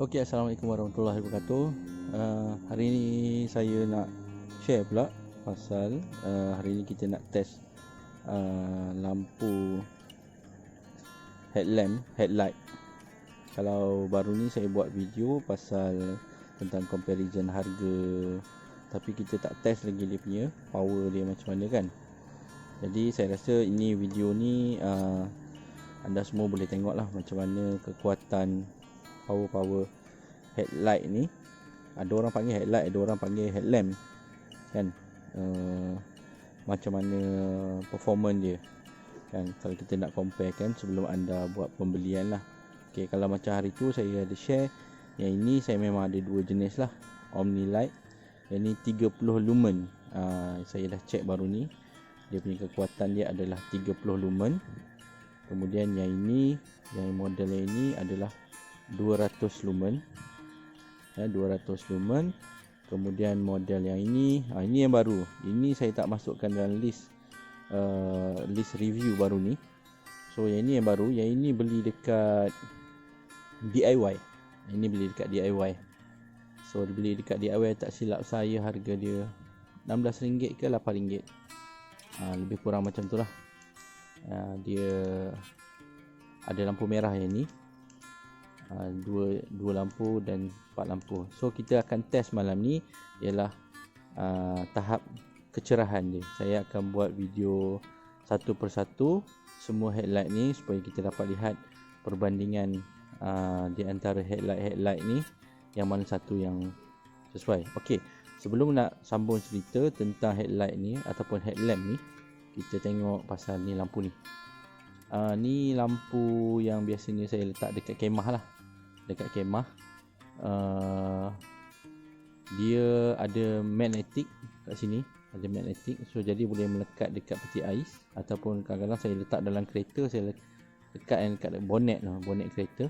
Okey, Assalamualaikum warahmatullahi wabarakatuh. Hari ini saya nak share pula pasal hari ini kita nak test lampu headlight. Kalau baru ni saya buat video pasal tentang comparison harga, tapi kita tak test lagi dia punya power dia macam mana kan. Jadi saya rasa ini video ni anda semua boleh tengok lah macam mana kekuatan power headlight ni. Ada orang panggil headlight, ada orang panggil headlamp kan. Macam mana performance dia kan, kalau kita nak compare kan sebelum anda buat pembelian lah. Okay, kalau macam hari tu saya ada share, yang ini saya memang ada dua jenis lah, Omnilight. Yang ni 30 lumen. Saya dah check baru ni, dia punya kekuatan dia adalah 30 lumen. Kemudian yang ini, yang model yang ini adalah 200 lumen. 200 lumen. Kemudian model yang ini yang baru. Ini saya tak masukkan dalam list review baru ni. So yang ini yang baru. Yang ini beli dekat DIY. Ini beli dekat DIY. So beli dekat DIY, tak silap saya harga dia RM16 ke RM8. Lebih kurang macam tu lah. Dia ada lampu merah yang ni, dua lampu dan 4 lampu. So kita akan test malam ni ialah tahap kecerahan dia. Saya akan buat video satu persatu semua headlight ni supaya kita dapat lihat perbandingan di antara headlight ni, yang mana satu yang sesuai. Okey, sebelum nak sambung cerita tentang headlight ni ataupun headlamp ni, kita tengok pasal ni lampu ni. Ni lampu yang biasanya saya letak dekat kemah lah. Dekat kemah, dia ada magnetik kat sini, ada magnetik. So jadi boleh melekat dekat peti ais, ataupun kadang-kadang saya letak dalam kereta, saya lekat dekat bonet lah, bonet kereta.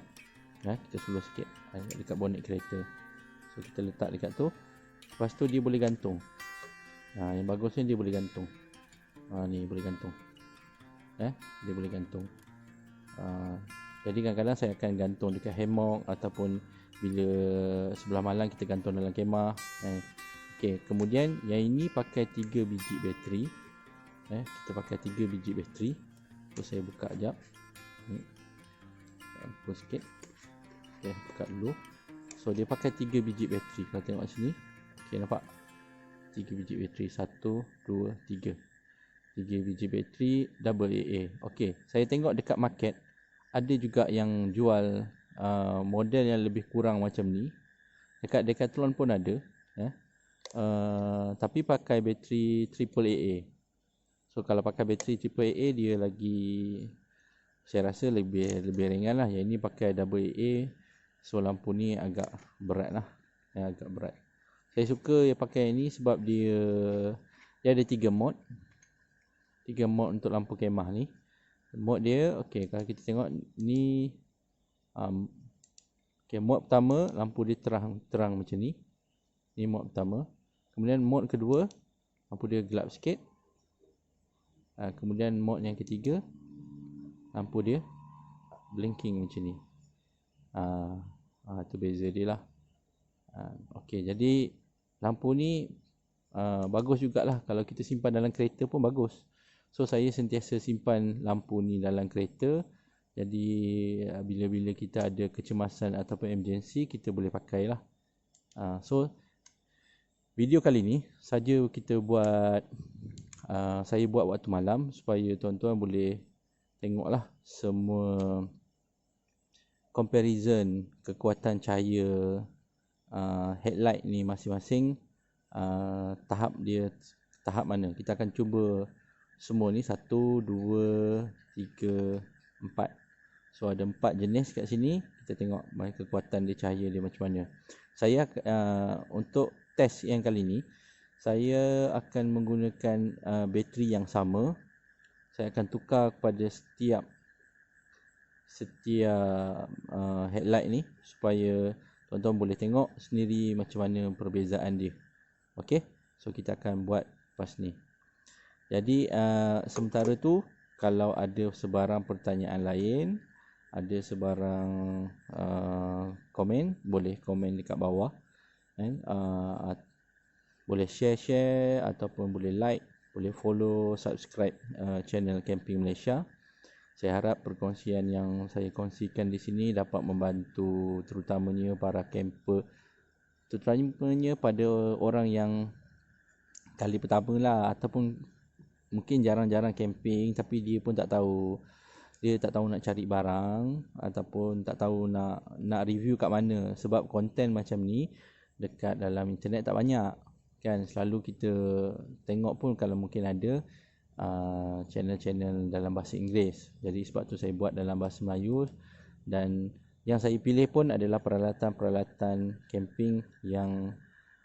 Kita slow sikit, dekat bonet kereta. So kita letak dekat tu. Lepas tu dia boleh gantung. Yang bagusnya dia boleh gantung. Ni boleh gantung. Dia boleh gantung. Jadi kadang-kadang saya akan gantung dekat hammock, ataupun bila sebelah malam kita gantung dalam kemah. Okey, kemudian yang ini pakai 3 biji bateri. Kita pakai 3 biji bateri. So saya buka sekejap. Ampun sikit. Okey, buka dulu. So dia pakai 3 biji bateri. Kalau tengok sini. Okey, nampak? 3 biji bateri. 1, 2, 3. 3 biji bateri double AA. Okey, saya tengok dekat market ada juga yang jual model yang lebih kurang macam ni. Dekat Decathlon pun ada, tapi pakai bateri triple AA. So kalau pakai bateri triple AA dia lagi, saya rasa lebih ringan lah. Yang ini pakai double AA. So lampu ni agak berat lah, agak berat. Saya suka yang pakai ini sebab dia ada 3 mod. 3 mod untuk lampu kemah ni. Mod dia, okey, kalau kita tengok ni, okey, mod pertama lampu dia terang macam ni. Ni mod pertama. Kemudian mod kedua lampu dia gelap sikit. Kemudian mod yang ketiga lampu dia blinking macam ni. Tu beza dia lah. Okey, jadi lampu ni bagus jugalah kalau kita simpan dalam kereta pun bagus. So saya sentiasa simpan lampu ni dalam kereta. Jadi bila-bila kita ada kecemasan ataupun emergency, kita boleh pakai lah. So video kali ni saja kita buat, saya buat waktu malam supaya tuan-tuan boleh tengoklah semua comparison kekuatan cahaya headlight ni masing-masing, tahap mana. Kita akan cuba semua ni 1, 2, 3, 4. So ada 4 jenis kat sini. Kita tengok kekuatan dia, cahaya dia macam mana. Saya untuk test yang kali ni, saya akan menggunakan bateri yang sama. Saya akan tukar kepada setiap headlight ni supaya tuan-tuan boleh tengok sendiri macam mana perbezaan dia. Okey, so kita akan buat lepas ni. Jadi sementara tu, kalau ada sebarang pertanyaan lain ada sebarang komen, boleh komen dekat bawah kan. Boleh share ataupun boleh like, boleh follow, subscribe channel Camping Malaysia. Saya harap perkongsian yang saya kongsikan di sini dapat membantu terutamanya para camper, terutamanya pada orang yang kali pertama lah, ataupun mungkin jarang-jarang camping tapi dia pun tak tahu, dia tak tahu nak cari barang ataupun tak tahu nak review kat mana, sebab konten macam ni dekat dalam internet tak banyak kan. Selalu kita tengok pun kalau mungkin ada channel-channel dalam bahasa Inggeris. Jadi sebab tu saya buat dalam bahasa Melayu, dan yang saya pilih pun adalah peralatan-peralatan camping yang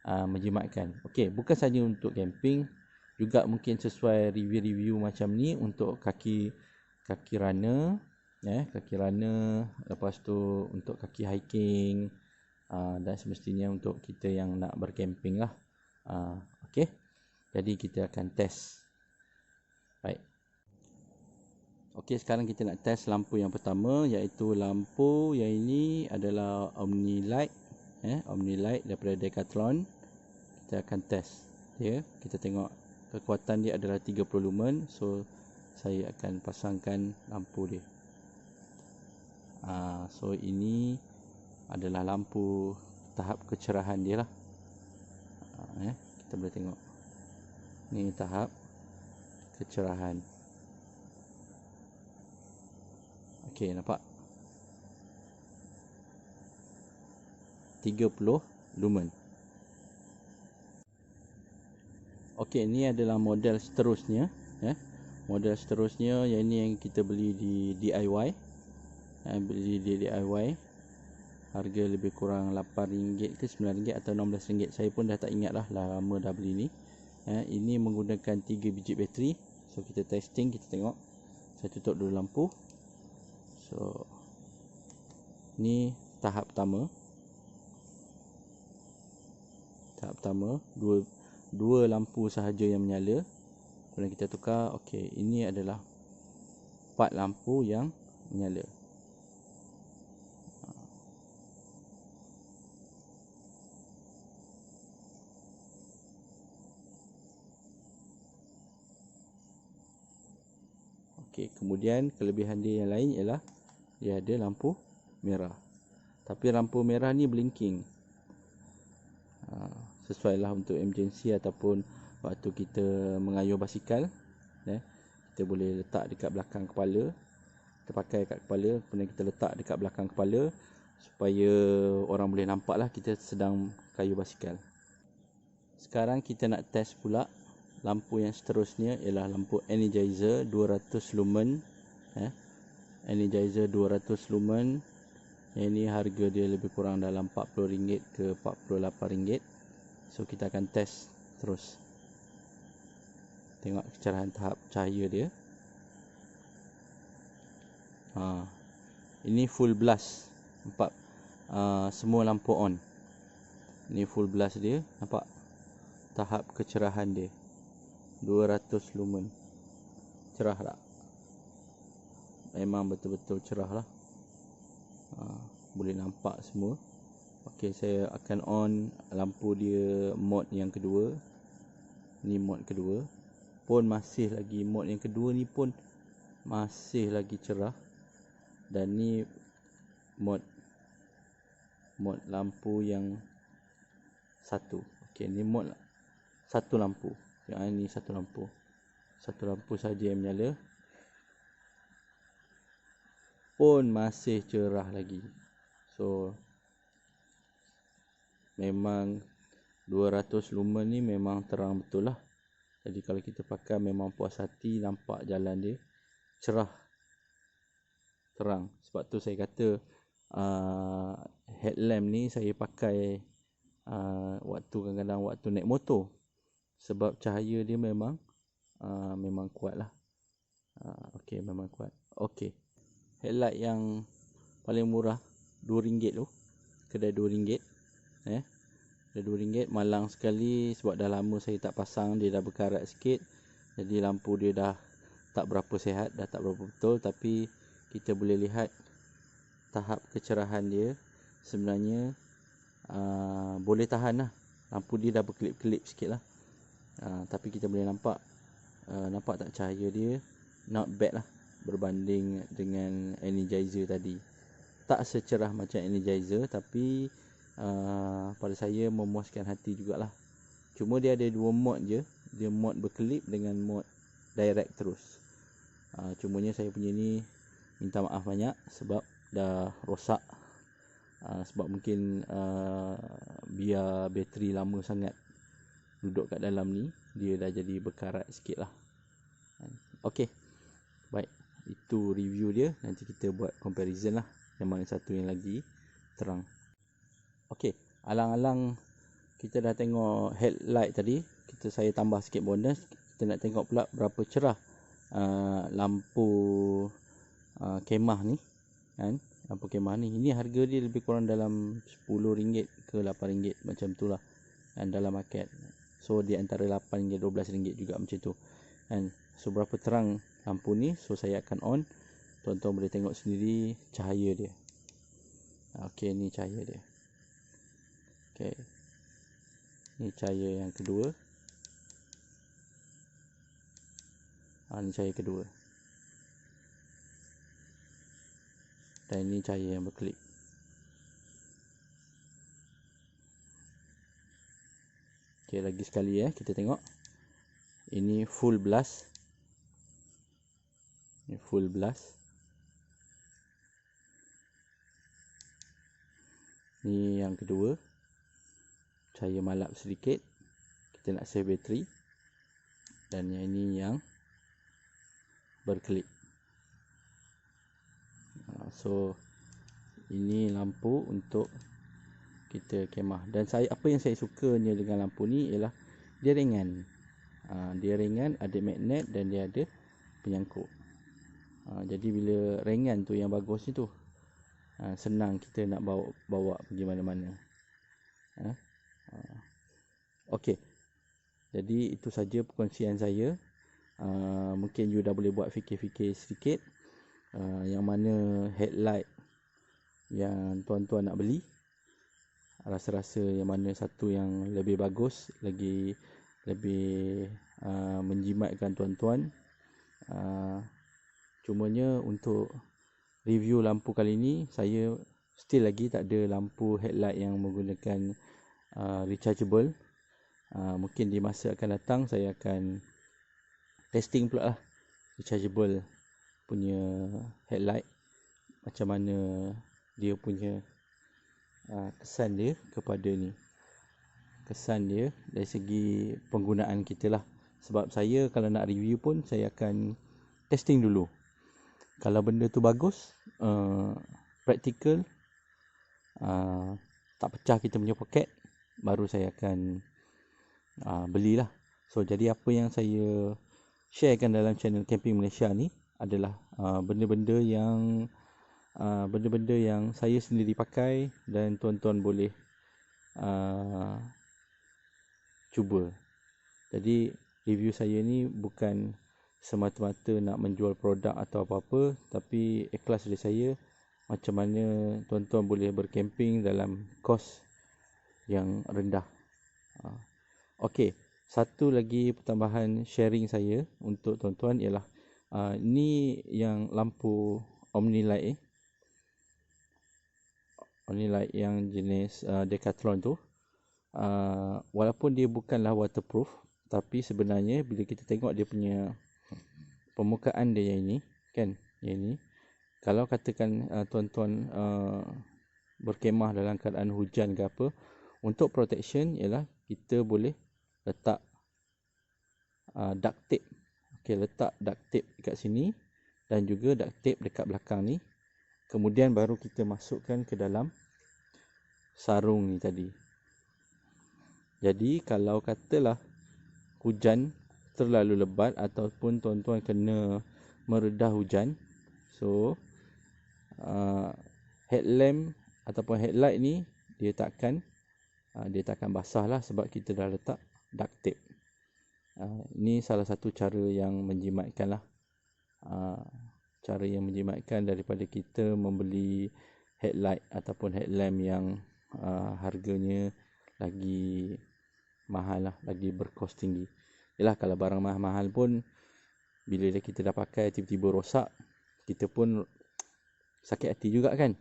menjimatkan. Okey, bukan saja untuk camping, juga mungkin sesuai review-review macam ni untuk kaki runner, kaki runner, lepas tu untuk kaki hiking, dan semestinya untuk kita yang nak bercamping lah. Okey, jadi kita akan test. Baik. Okey, sekarang kita nak test lampu yang pertama, iaitu lampu yang ini adalah Omnilight, Omnilight daripada Decathlon. Kita akan test dia. Kita tengok kekuatan dia adalah 30 lumen. So saya akan pasangkan lampu dia. So ini adalah lampu tahap kecerahan dia lah. Kita boleh tengok. Ni tahap kecerahan. Okey, nampak? 30 lumen. Okey, ini adalah model seterusnya, model seterusnya yang ini yang kita beli di DIY. Beli di DIY, harga lebih kurang RM8 ke RM9 atau RM16. Saya pun dah tak ingat lah, lama dah beli ni. Ini menggunakan 3 biji bateri. So kita testing, kita tengok. Saya tutup dulu lampu. So ni tahap pertama. Tahap pertama, dua lampu sahaja yang menyala. Kemudian kita tukar. Okey, ini adalah 4 lampu yang menyala. Okey, kemudian kelebihan dia yang lain ialah dia ada lampu merah. Tapi lampu merah ni blinking. Sesuai lah untuk emergency ataupun waktu kita mengayuh basikal. Kita boleh letak dekat belakang kepala. Kita pakai kat kepala, kemudian kita letak dekat belakang kepala supaya orang boleh nampak lah kita sedang kayuh basikal. Sekarang kita nak test pula lampu yang seterusnya, ialah lampu Energizer 200 lumen. Energizer 200 lumen. Yang ni harga dia lebih kurang dalam RM40 ke RM48. So kita akan test terus. Tengok kecerahan tahap cahaya dia. Ini full blast. Nampak? Semua lampu on. Ini full blast dia. Nampak? Tahap kecerahan dia 200 lumen. Cerah tak? Memang betul-betul cerah lah. Boleh nampak semua. Okey, saya akan on lampu dia mode yang kedua. Ni mode kedua. Pun masih lagi, mode yang kedua ni pun masih lagi cerah. Dan ni mode lampu yang satu. Okey, ni mode satu lampu. Yang ini satu lampu. Satu lampu saja yang menyala. Pun masih cerah lagi. So memang 200 lumen ni memang terang betul lah. Jadi kalau kita pakai memang puas hati, nampak jalan dia cerah, terang. Sebab tu saya kata headlamp ni saya pakai waktu kadang-kadang waktu naik motor. Sebab cahaya dia memang kuat lah. Okey, memang kuat. Okey, headlight yang paling murah RM2 tu, kedai RM2. Kedai RM2 malang sekali. Sebab dah lama saya tak pasang, dia dah berkarat sikit. Jadi lampu dia dah tak berapa sihat, dah tak berapa betul. Tapi kita boleh lihat tahap kecerahan dia sebenarnya boleh tahan lah. Lampu dia dah berkelip-kelip sikit lah, tapi kita boleh nampak tak cahaya dia not bad lah berbanding dengan Energizer tadi. Tak secerah macam Energizer, tapi pada saya memuaskan hati jugalah. Cuma dia ada dua mod je, dia mod berkelip dengan mod direct terus. Cumanya saya punya ni minta maaf banyak sebab dah rosak. Sebab mungkin biar bateri lama sangat duduk kat dalam ni, dia dah jadi berkarat sikit lah. Okey, baik, itu review dia. Nanti kita buat comparison lah, yang mana satu yang lagi terang. Okey, alang-alang kita dah tengok headlight tadi, saya tambah sikit bonus. Kita nak tengok pula berapa cerah lampu kemah ni kan. Lampu kemah ni, ini harga dia lebih kurang dalam RM10 ke RM8 macam tu lah kan, dalam market. So di antara RM8 hingga RM12 juga macam tu kan. So berapa terang lampu ni, so saya akan on. Tuan-tuan boleh tengok sendiri cahaya dia. Okey, ni cahaya dia. Okey, ni cahaya yang kedua. Ni cahaya kedua. Dan ini cahaya yang berkelip. Okey, lagi sekali kita tengok. Ini full blast. Ini full blast. Ni yang kedua. Cahaya malap sedikit. Kita nak save bateri. Dan yang ini yang berkelip. So ini lampu untuk kita kemah. Dan apa yang saya sukanya dengan lampu ni ialah dia ringan. Dia ringan, ada magnet dan dia ada penyangkut. Jadi bila ringan tu yang bagus ni tu, senang kita nak bawa pergi mana-mana. Okey, jadi itu saja perkongsian saya. Mungkin you dah boleh buat fikir-fikir sedikit, yang mana headlight yang tuan-tuan nak beli, rasa-rasa yang mana satu yang lebih bagus, lebih menjimatkan tuan-tuan. Cumanya untuk review lampu kali ni, saya still lagi tak ada lampu headlight yang menggunakan rechargeable. Mungkin di masa akan datang saya akan testing pula lah rechargeable punya headlight, macam mana dia punya kesan dia kepada ni, kesan dia dari segi penggunaan kita lah. Sebab saya kalau nak review pun saya akan testing dulu. Kalau benda tu bagus, practical, tak pecah kita punya poket, baru saya akan belilah. So jadi apa yang saya sharekan dalam channel Camping Malaysia ni adalah benda-benda yang saya sendiri pakai dan tuan-tuan boleh cuba. Jadi review saya ni bukan semata-mata nak menjual produk atau apa-apa, tapi ikhlas dari saya macam mana tuan-tuan boleh bercamping dalam kos yang rendah. Okey, satu lagi pertambahan sharing saya untuk tuan-tuan ialah ni yang lampu Omnilight Omnilight yang jenis Decathlon tu. Walaupun dia bukanlah waterproof, tapi sebenarnya bila kita tengok dia punya permukaan dia yang ini kan, yang ini, kalau katakan tuan-tuan berkemah dalam keadaan hujan ke apa, untuk protection ialah kita boleh letak duct tape. Okey, letak duct tape dekat sini dan juga duct tape dekat belakang ni. Kemudian baru kita masukkan ke dalam sarung ni tadi. Jadi kalau katalah hujan terlalu lebat ataupun tuan-tuan kena meredah hujan, so headlamp ataupun headlight ni dia takkan basah lah, sebab kita dah letak duct tape. Ini salah satu cara yang menjimatkan lah. Cara yang menjimatkan daripada kita membeli headlight ataupun headlamp yang harganya lagi mahal lah, lagi berkos tinggi. Yalah, kalau barang mahal-mahal pun bila kita dah pakai tiba-tiba rosak, kita pun sakit hati juga kan.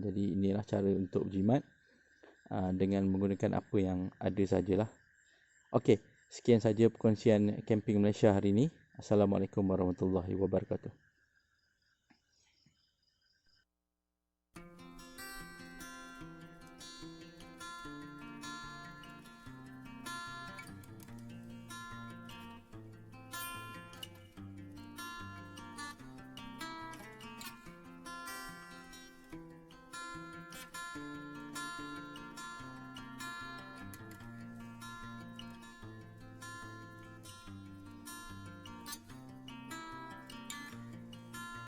Jadi inilah cara untuk jimat dengan menggunakan apa yang ada sajalah. Okey, sekian saja perkongsian camping Malaysia hari ini. Assalamualaikum warahmatullahi wabarakatuh.